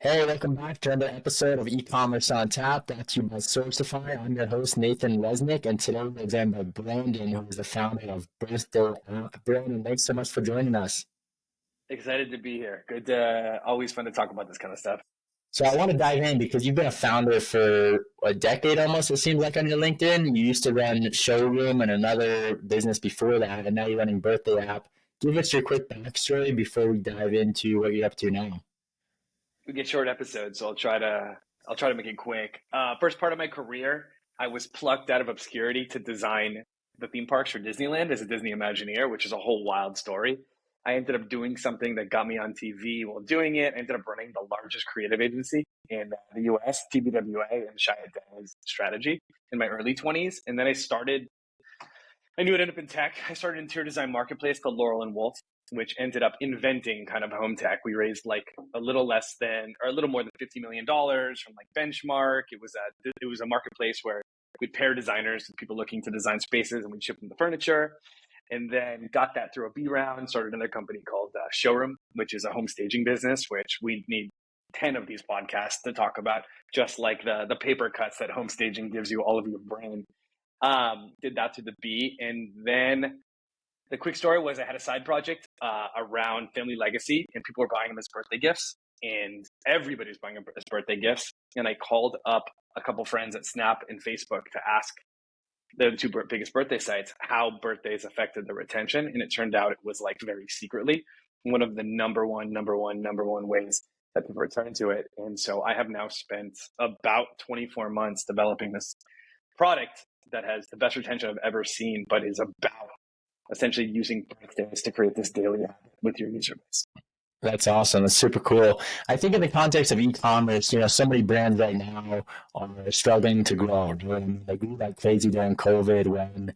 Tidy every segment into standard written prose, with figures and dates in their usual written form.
Hey, welcome back to another episode of Ecommerce On Tap, brought to you by Sourcify. I'm your host, Nathan Resnick, and today we're joined by Brandon, who is the founder of Birthday App. Brandon, thanks so much for joining us. Excited to be here. Good to always fun to talk about this kind of stuff. So I want to dive in because you've been a founder for a decade almost, it seems like on your LinkedIn. You used to run Showroom and another business before that, and now you're running Birthday App. Give us your quick backstory before we dive into what you're up to now. We get short episodes, so I'll try to make it quick. First part of my career, I was plucked out of obscurity to design the theme parks for Disneyland as a Disney Imagineer, which is a whole wild story. I ended up doing something that got me on TV. While doing it, I ended up running the largest creative agency in the US, TBWA, and shut it down as strategy in my early 20s. And then I knew I'd end up in tech. I started an interior design marketplace called Laurel and Wolf, which ended up inventing kind of home tech. We raised like a little more than $50 million from like Benchmark. It was a marketplace where we'd pair designers with people looking to design spaces, and we'd ship them the furniture. And then got that through a B round, started another company called Showroom, which is a home staging business, which we need 10 of these podcasts to talk about, just like the paper cuts that home staging gives you all of your brain. Did that to the B. And then the quick story was I had a side project around family legacy, and people were buying them as birthday gifts, and everybody was buying them as birthday gifts. And I called up a couple friends at Snap and Facebook to ask the two biggest birthday sites how birthdays affected the retention. And it turned out it was like very secretly one of the number one ways that people return to it. And so I have now spent about 24 months developing this product that has the best retention I've ever seen, but is about essentially using birthdays to create this daily habit with your user base. That's awesome. That's super cool. I think in the context of e-commerce, so many brands right now are struggling to grow. They grew like crazy during COVID when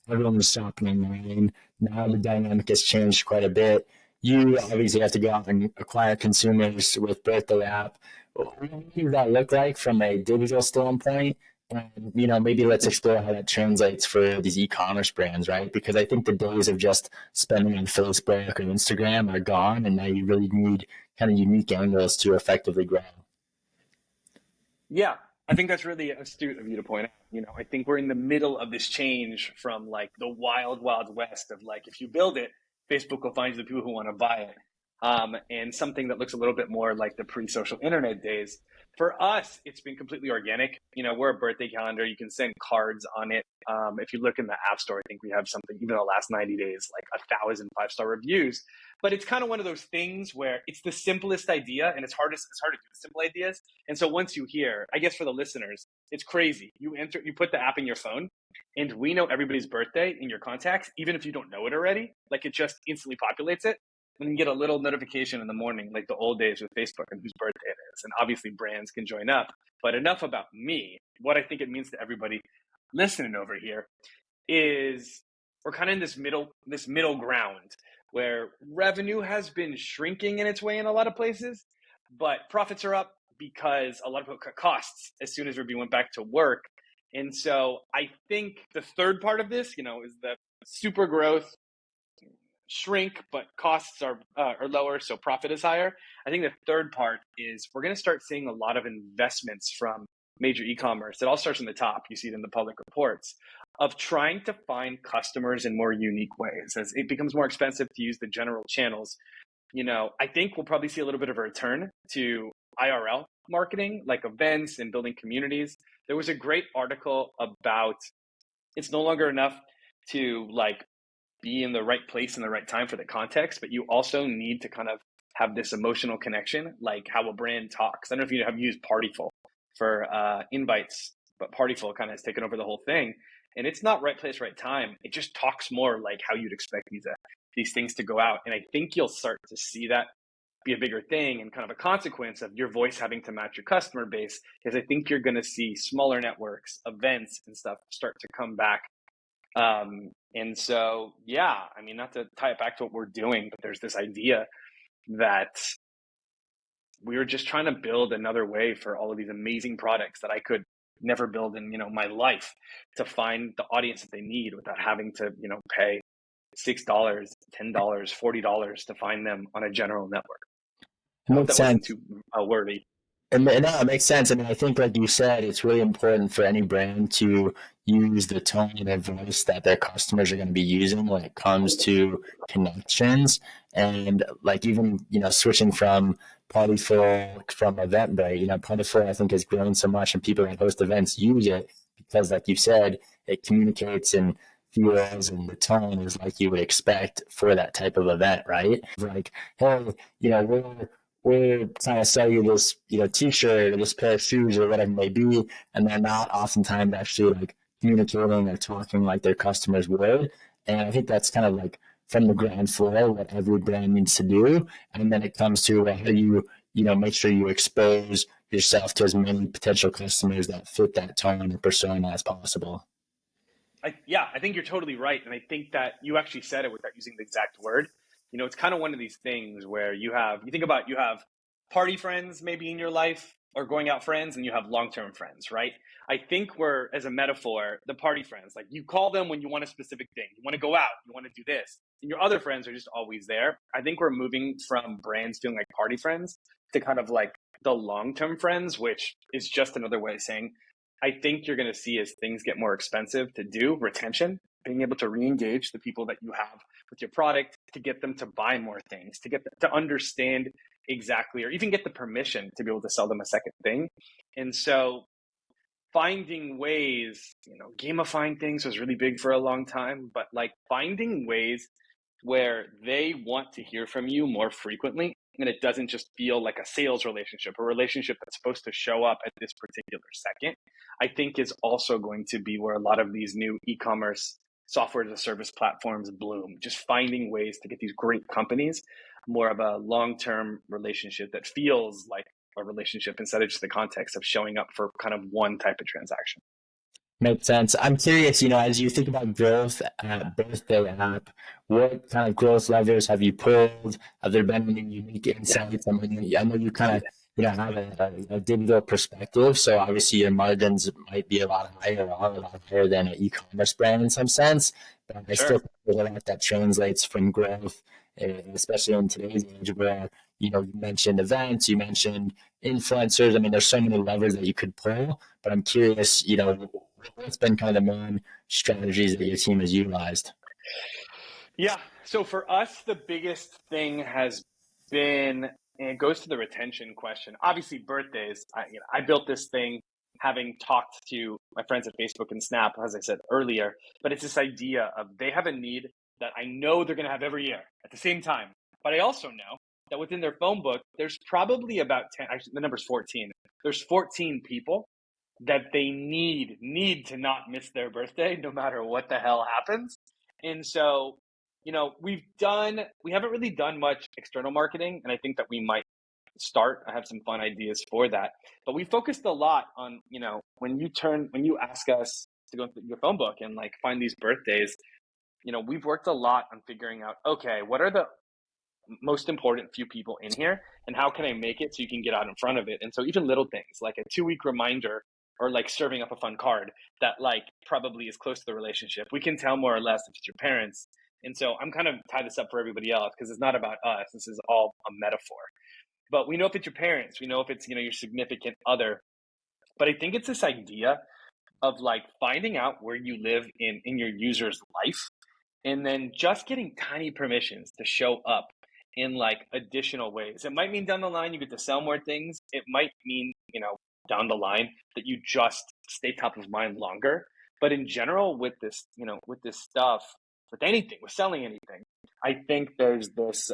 everyone was shopping online. Now the dynamic has changed quite a bit. You obviously have to go out and acquire consumers with Birthday app. What does that look like from a digital standpoint? And maybe let's explore how that translates for these e-commerce brands, right? Because I think the days of just spending on Facebook or Instagram are gone, and now you really need kind of unique angles to effectively grow. Yeah, I think that's really astute of you to point out. I think we're in the middle of this change from like the wild, wild west of like, if you build it, Facebook will find you the people who want to buy it. And something that looks a little bit more like the pre-social internet days. For us, it's been completely organic. We're a birthday calendar. You can send cards on it. If you look in the App Store, I think we have something, even the last 90 days, like 1,000 5-star reviews. But it's kind of one of those things where it's the simplest idea, and it's hard to do simple ideas. And so once you hear, I guess for the listeners, it's crazy. You put the app in your phone, and we know everybody's birthday in your contacts, even if you don't know it already. Like it just instantly populates it. And you get a little notification in the morning, like the old days with Facebook and whose birthday it is. And obviously brands can join up. But enough about me. What I think it means to everybody listening over here is we're kind of in this middle ground where revenue has been shrinking in its way in a lot of places, but profits are up because a lot of people cut costs as soon as everybody went back to work. And so I think the third part of this, is the super growth shrink, but costs are lower, so profit is higher. I think the third part is we're going to start seeing a lot of investments from major e-commerce. It all starts in the top. You see it in the public reports of trying to find customers in more unique ways. As it becomes more expensive to use the general channels, I think we'll probably see a little bit of a return to IRL marketing, like events and building communities. There was a great article about it's no longer enough to like be in the right place in the right time for the context, but you also need to kind of have this emotional connection, like how a brand talks. I don't know if you have used Partyful for invites, but Partyful kind of has taken over the whole thing. And it's not right place, right time. It just talks more like how you'd expect these things to go out. And I think you'll start to see that be a bigger thing and kind of a consequence of your voice having to match your customer base, because I think you're going to see smaller networks, events and stuff start to come back. And so, yeah, I mean, not to tie it back to what we're doing, but there's this idea that we were just trying to build another way for all of these amazing products that I could never build in, my life, to find the audience that they need without having to, pay $6, $10, $40 to find them on a general network. I hope Makes that wasn't sense. too wordy. And no, it makes sense. I mean, I think, like you said, it's really important for any brand to use the tone and voice that their customers are going to be using when it comes to connections. And like even, switching from Partyful from Eventbrite, Partyful, I think, has grown so much and people that host events use it because, like you said, it communicates and feels and the tone is like you would expect for that type of event, right? Like, hey, we're trying to sell you this, t-shirt or this pair of shoes or whatever it may be, and they're not oftentimes actually like communicating or talking like their customers would. And I think that's kind of like from the ground floor what every brand needs to do. And then it comes to how do you, make sure you expose yourself to as many potential customers that fit that tone and persona as possible. Yeah, I think you're totally right. And I think that you actually said it without using the exact word. It's kind of one of these things where you have party friends maybe in your life or going out friends, and you have long-term friends, right? I think we're, as a metaphor, the party friends, like you call them when you want a specific thing. You want to go out, you want to do this. And your other friends are just always there. I think we're moving from brands feeling like party friends to kind of like the long-term friends, which is just another way of saying I think you're going to see as things get more expensive to do retention, being able to re-engage the people that you have with your product to get them to buy more things, to get them to understand exactly, or even get the permission to be able to sell them a second thing. And so finding ways, gamifying things was really big for a long time, but like finding ways where they want to hear from you more frequently and it doesn't just feel like a sales relationship, a relationship that's supposed to show up at this particular second, I think is also going to be where a lot of these new e-commerce software as a service platforms bloom. Just finding ways to get these great companies more of a long-term relationship that feels like a relationship instead of just the context of showing up for kind of one type of transaction. Makes sense. I'm curious, as you think about growth at Birthday app, what kind of growth levers have you pulled? Have there been any unique Yeah, insights? I mean, I know you kind of, have a digital perspective, so obviously your margins might be a lot higher or are a lot higher than an e-commerce brand in some sense, but I still sure. think there's a lot that translates from growth, especially in today's age where, you mentioned events, you mentioned influencers. I mean, there's so many levers that you could pull, but I'm curious, what's been kind of the main strategies that your team has utilized? Yeah. So for us, the biggest thing has been, and it goes to the retention question. Obviously, birthdays. I built this thing having talked to my friends at Facebook and Snap, as I said earlier. But it's this idea of they have a need that I know they're going to have every year at the same time. But I also know that within their phone book, there's probably about 10. Actually, the number's 14. There's 14 people that they need to not miss their birthday, no matter what the hell happens. And so we haven't really done much external marketing, and I think that we might start. I have some fun ideas for that, but we focused a lot on, when you ask us to go through your phone book and like find these birthdays, we've worked a lot on figuring out, okay, what are the most important few people in here and how can I make it so you can get out in front of it? And so even little things like a 2 week reminder or like serving up a fun card that like probably is close to the relationship. We can tell more or less if it's your parents. And so I'm kind of tie this up for everybody else because it's not about us. This is all a metaphor. But we know if it's your parents, we know if it's, your significant other. But I think it's this idea of like finding out where you live in your user's life and then just getting tiny permissions to show up in like additional ways. It might mean down the line you get to sell more things. It might mean, down the line that you just stay top of mind longer. But in general, with this, with this stuff, with anything, with selling anything, I think there's this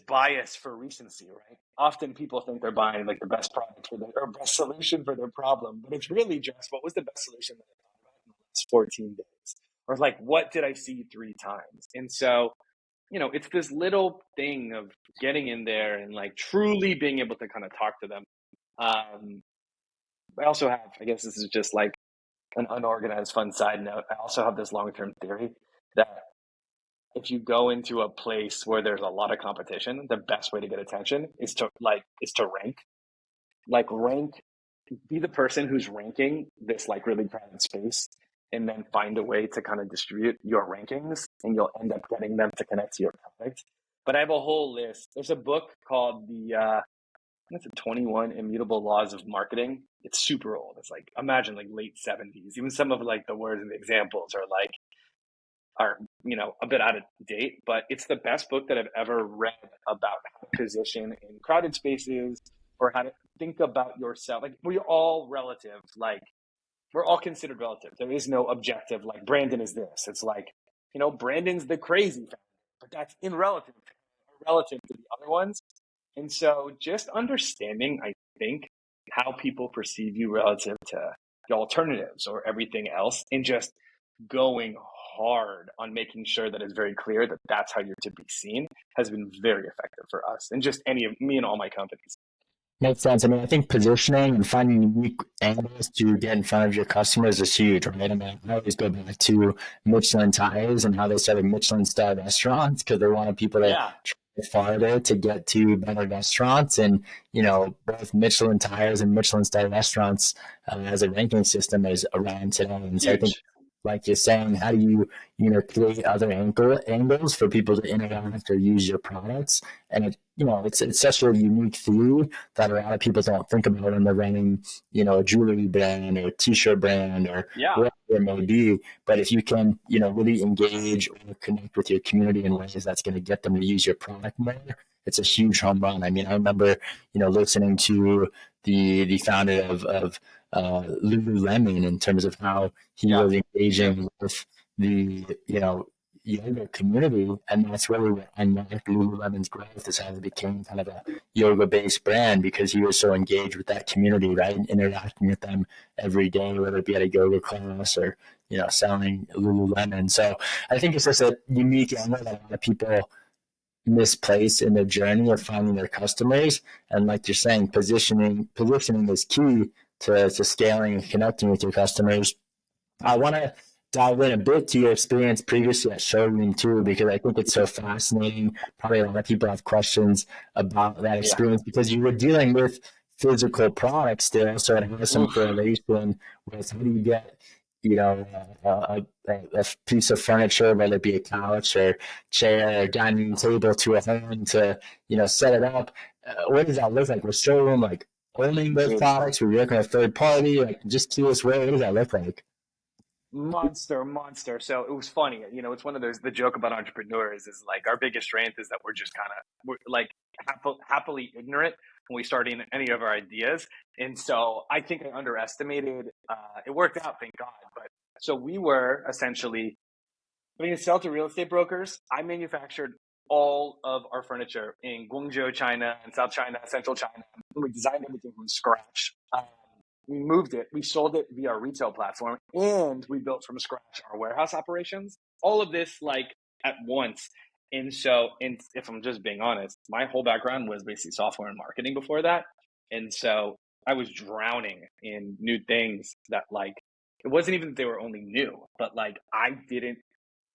bias for recency, right? Often people think they're buying like the best product for their or best solution for their problem, but it's really just what was the best solution that I thought about in the last 14 days, or like what did I see 3 times? And so, it's this little thing of getting in there and like truly being able to kind of talk to them. Um, I also have, I guess this is just like an unorganized fun side note. I also have this long-term theory that if you go into a place where there's a lot of competition, the best way to get attention is to rank. Like rank, be the person who's ranking this like really crowded space and then find a way to kind of distribute your rankings and you'll end up getting them to connect to your product. but I have a whole list. There's a book called I think it's the 21 Immutable Laws of Marketing. It's super old. It's like, imagine like late 70s. Even some of like the words and the examples are a bit out of date, but it's the best book that I've ever read about how to position in crowded spaces or how to think about yourself. Like, we're all relative. Like, we're all considered relative. There is no objective, like Brandon is this. It's like, Brandon's the crazy founder, but that's relative to the other ones. And so just understanding, I think, how people perceive you relative to the alternatives or everything else, and just going hard on making sure that it's very clear that that's how you're to be seen, has been very effective for us and just any of me and all my companies. Makes sense. I mean, I think positioning and finding unique angles to get in front of your customers is huge, right? I mean, I always go back to Michelin tires and how they started Michelin star restaurants because they wanted people to Yeah, travel farther to get to better restaurants. And, both Michelin tires and Michelin star restaurants as a ranking system is around today. And so I think, huge. like you're saying, how do you, create other angles for people to interact or use your products? And it's such a unique thing that a lot of people don't think about when they're running, a jewelry brand or a t-shirt brand or Yeah, whatever it may be. But if you can, really engage or connect with your community in ways that's going to get them to use your product more, it's a huge home run. I mean, I remember, listening to the founder of Lululemon in terms of how he yeah, was yeah, engaging with the, yoga community, and that's really what unlocked Lululemon's growth is how it became kind of a yoga-based brand because he was so engaged with that community, right, and interacting with them every day, whether it be at a yoga class or selling Lululemon. So I think it's just a unique angle that a lot of people misplace in their journey of finding their customers. And like you're saying, positioning is key to scaling and connecting with your customers. I want to dive in a bit to your experience previously at Showroom too, because I think it's so fascinating. Probably a lot of people have questions about that yeah. experience because you were dealing with physical products still, so it has some Oof. correlation with how do you get, a piece of furniture, whether it be a couch or chair or dining table to a home to, set it up. What does that look like? Was Showroom like owning those Dude, products? Were you working with a third party? Like, just curious, what does that look like? monster. So it was funny. It's one of those, the joke about entrepreneurs is like our biggest strength is that we're just we're like happily ignorant when we start in any of our ideas. And so I think I underestimated, it worked out, thank God. But so we were essentially, sell to real estate brokers. I manufactured all of our furniture in Guangzhou, China, and South China, Central China. We designed everything from scratch. We moved it, we sold it via our retail platform, and we built from scratch our warehouse operations. All of this like at once. And so, and if I'm just being honest, my whole background was basically software and marketing before that. And so I was drowning in new things that like, it wasn't even that they were only new, but like I didn't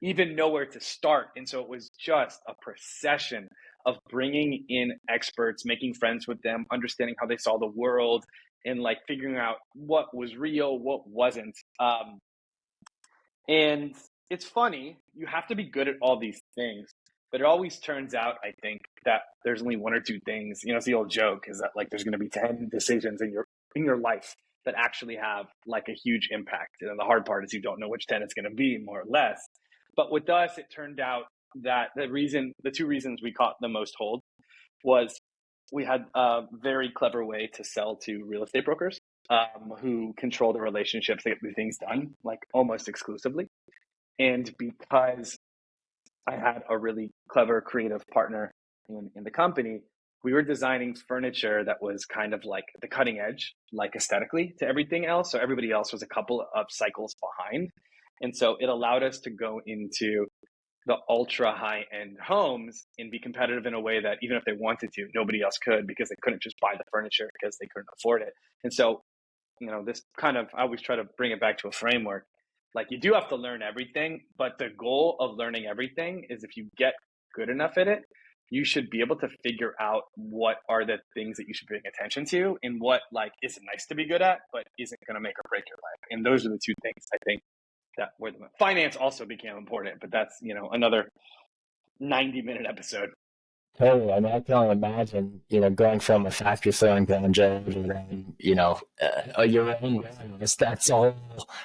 even know where to start. And so it was just a procession of bringing in experts, making friends with them, understanding how they saw the world, and like figuring out what was real, what wasn't. And it's funny, you have to be good at all these things, but it always turns out, I think, that there's only one or two things. It's the old joke is that like there's going to be 10 decisions in your life that actually have like a huge impact. And the hard part is you don't know which 10 it's going to be, more or less. But with us, it turned out that the two reasons we caught the most hold was we had a very clever way to sell to real estate brokers, who control the relationships, they get the things done like almost exclusively. And because I had a really clever creative partner in the company, we were designing furniture that was kind of like the cutting edge, like aesthetically to everything else. So everybody else was a couple of cycles behind. And so it allowed us to go into the ultra high end homes and be competitive in a way that even if they wanted to, nobody else could because they couldn't just buy the furniture because they couldn't afford it. And so, this kind of, I always try to bring it back to a framework. Like you do have to learn everything, but the goal of learning everything is if you get good enough at it, you should be able to figure out what are the things that you should be paying attention to and what like is nice to be good at, but isn't going to make or break your life. And those are the two things I think that were the finance also became important, but that's, another 90-minute episode. Totally. I mean, I can only imagine, going from a factory floor in Guangzhou to then, your own warehouse. That's a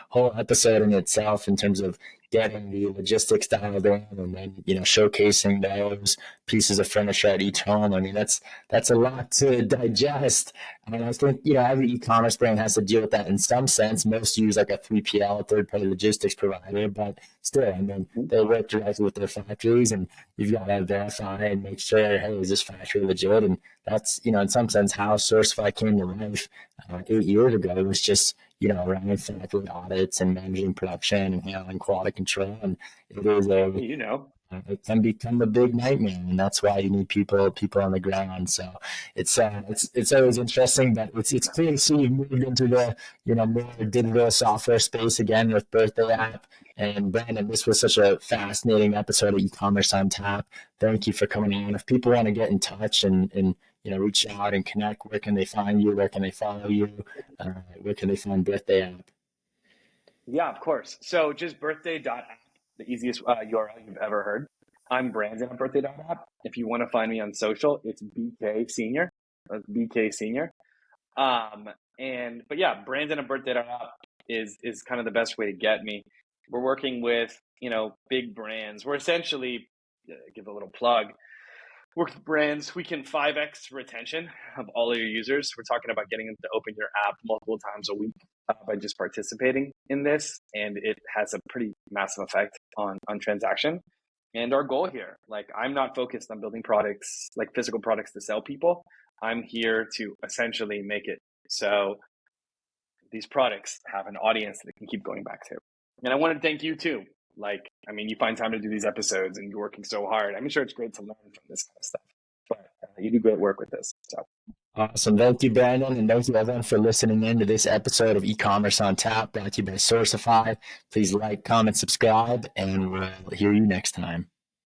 whole episode in itself in terms of getting the logistics dialed in and then, showcasing those pieces of furniture at each home. I mean, that's a lot to digest. And I think, every e-commerce brand has to deal with that in some sense. Most use like a 3PL, third-party logistics provider, but still, I mean, they work directly with their factories, and you've got to verify and make sure, hey, is this factory legit? And that's, in some sense, how Sourcify came to life 8 years ago. It was just, running factory audits and managing production and handling quality control. And it is You know, it can become a big nightmare, and that's why you need people on the ground. So it's always interesting, but it's clear to see you've moved into the more digital software space again with Birthday app. And Brandon, this was such a fascinating episode of e-commerce on tap. Thank you for coming on. If people want to get in touch and reach out and connect, where can they find you? Where can they follow you? Where can they find Birthday app? yeah, of course. So just birthday.app, the easiest URL you've ever heard. I'm Brandon at birthday.app. If you want to find me on social, it's BK Senior. BK Senior. But yeah, Brandon at birthday.app is kind of the best way to get me. We're working with, big brands. We're essentially, give a little plug, work with brands. We can 5x retention of all of your users. We're talking about getting them to open your app multiple times a week by just participating in this. And it has a pretty massive effect on transaction. And our goal here, like, I'm not focused on building products, like physical products to sell people. I'm here to essentially make it so these products have an audience that they can keep going back to. And I want to thank you too. Like, I mean, you find time to do these episodes and you're working so hard. I'm sure it's great to learn from this kind of stuff, but you do great work with this. So Awesome. Thank you, Brandon. And thank you, everyone, for listening in to this episode of E-Commerce on Tap, brought to you by Sourcify. Please like, comment, subscribe, and we'll hear you next time.